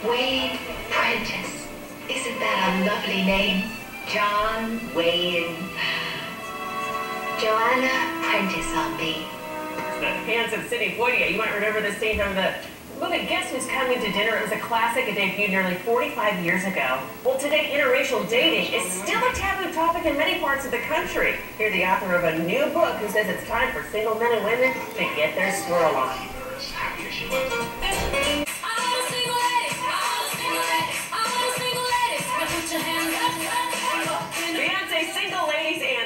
Wayne Prentice. Isn't that a lovely name? John Wayne. Joanna Prentice I'll be. The handsome Sidney Poitier. You might remember this scene from the movie Guess Who's Coming to Dinner. It was a classic. It debuted nearly 45 years ago. Well, today, interracial dating is still a taboo topic in many parts of the country. Here's the author of a new book who says it's time for single men and women to get their swirl on.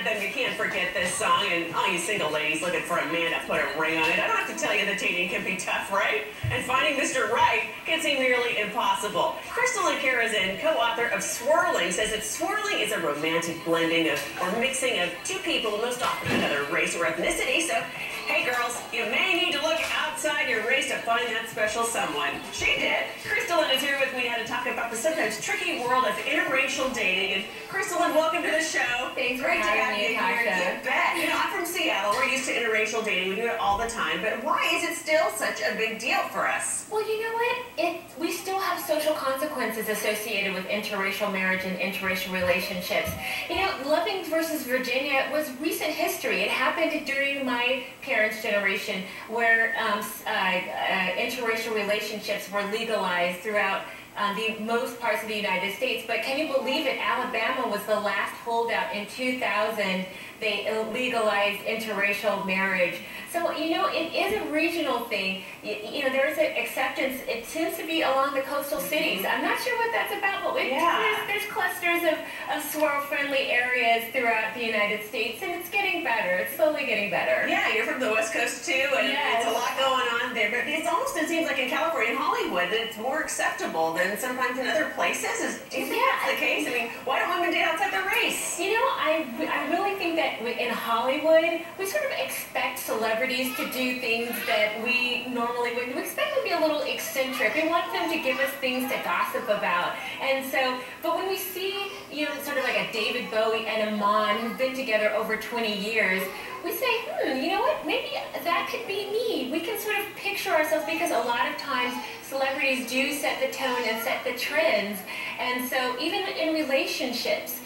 You can't forget this song, and all you single ladies looking for a man to put a ring on it. I don't have to tell you that dating can be tough, right? And finding Mr. Right can seem nearly impossible. Christelyn Karazin, co-author of Swirling, says that swirling is a romantic blending of, or mixing of two people, most often another race or ethnicity. So, hey girls, you may need to look outside your race to find that special someone. She did. Christelyn is here with me now to talk about the sometimes tricky world of interracial dating. And Christelyn, welcome to the show. Thanks for having me, Natasha. You bet. You know, I'm from Seattle. We're used to interracial dating. We do it all the time. But why is it still such a big deal for us? Well, you know what? We still have social consequences associated with interracial marriage and interracial relationships. You know, Loving versus Virginia was recent history. It happened during my parents' generation where interracial relationships were legalized throughout the most parts of the United States. But can you believe it? Alabama was the last holdout. In 2000, they legalized interracial marriage. So, you know, it is a regional thing. You know, there's an acceptance. It tends to be along the coastal cities. I'm not sure what that's about, but there's clusters of swirl-friendly areas throughout the United States, and it's getting better. It's slowly getting better. Yeah, you're from the West Coast, too, and yes. It's a lot going on there. But it's almost, it seems like in California and Hollywood, that it's more acceptable than sometimes in other places. Do you think that's the case? I mean, why don't women date outside their race? You know, I really think that in Hollywood, we sort of expect celebrities to do things that we normally wouldn't. We expect them to be a little eccentric. We want them to give us things to gossip about. And so, but when we see, you know, sort of like a David Bowie and Iman who've been together over 20 years, we say, you know what, maybe that could be me. We can sort of picture ourselves, because a lot of times celebrities do set the tone and set the trends. And so even in relationships,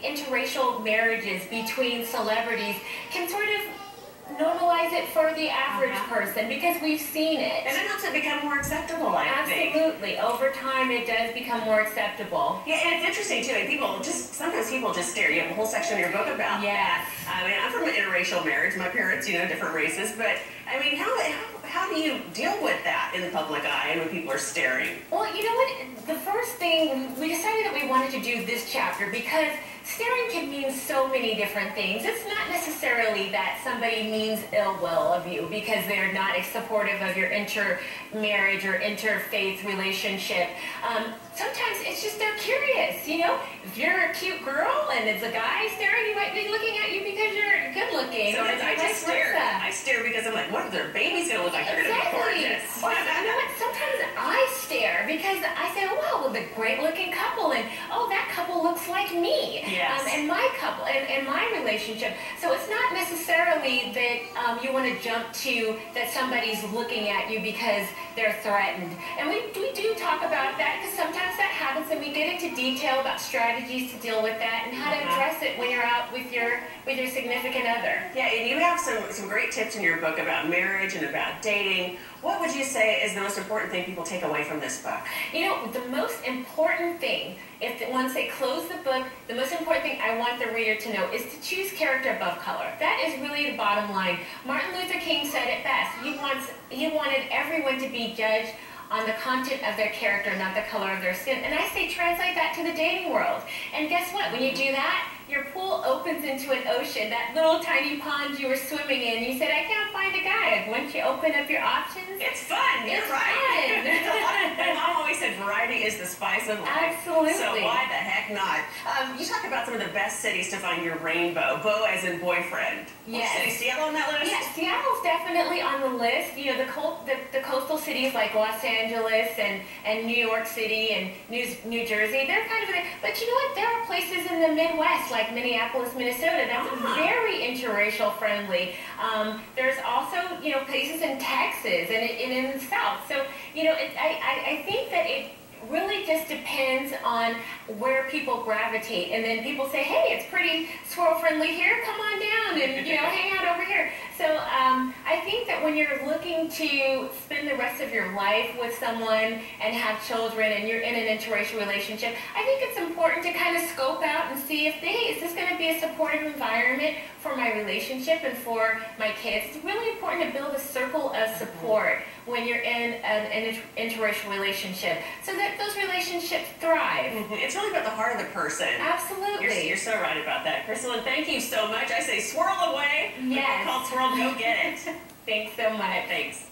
interracial marriages between celebrities can sort of normalize it for the average person, because we've seen it. And it helps it become more acceptable, I think. Absolutely. Over time, it does become more acceptable. Yeah, and it's interesting, too. And sometimes people just stare. You have a whole section in your book about that. I mean, I'm from an interracial marriage. My parents, you know, different races. But, I mean, how do you deal with that in the public eye and when people are staring? Well, you know what? The first thing, we decided that we wanted to do this chapter because staring can mean so many different things. It's not necessarily that somebody means ill will of you because they're not supportive of your intermarriage or interfaith relationship. Sometimes it's just they're curious, you know? If you're a cute girl and it's a guy staring, he might be looking at you because you're good looking. Sometimes I just stare. I stare because I'm like, what are their babies going to look like? They're going to be gorgeous. Or, you know what? Sometimes I stare because I say, oh, wow, well, the great looking couple, and oh, that couple looks like me. Yes. And my couple, and my relationship. So it's not necessarily that you want to jump to that somebody's looking at you because they're threatened. And we do talk about that because sometimes that happens, and we get into detail about strategies to deal with that and how to address it when you're out with your significant other. Yeah, and you have some great tips in your book about marriage and about dating. What would you say is the most important thing people take away from this book? You know, the most important thing, once they close the book, the most important thing I want the reader to know is to choose character above color. That is really the bottom line. Martin Luther King said it best. He wanted everyone to be judged on the content of their character, not the color of their skin. And I say translate that to the dating world. And guess what? When you do that, your pool opens into an ocean. That little tiny pond you were swimming in, you said, I can't find a guy. Once you open up your options, it's fun. You're right. My mom always said variety is the spice of life. Absolutely. So why the heck not? You talk about some of the best cities to find your rainbow. Beau as in boyfriend. Yes. Is Seattle on that list? Yeah, Seattle's definitely on the list. You know, the coastal cities like Los Angeles and New York City and New Jersey, they're kind of there. But you know what? There are places in the Midwest like Minneapolis, Minnesota that's very interracial friendly. There's also, you know, places in Texas and in the South. So, you know, I think that really just depends on where people gravitate. And then people say, hey, it's pretty swirl friendly here, come on down and hang out over here. So I think that when you're looking to spend the rest of your life with someone and have children and you're in an interracial relationship, I think it's important to kind of scope out and see if, hey, is this going to be a supportive environment for my relationship and for my kids? It's really important to build a circle of support when you're in an interracial relationship so that those relationships thrive. It's really about the heart of the person. Absolutely. You're so right about that. Christelyn, thank you so much. I say swirl away. Yes. Called Swirl, go get it. Thanks so much. Thanks.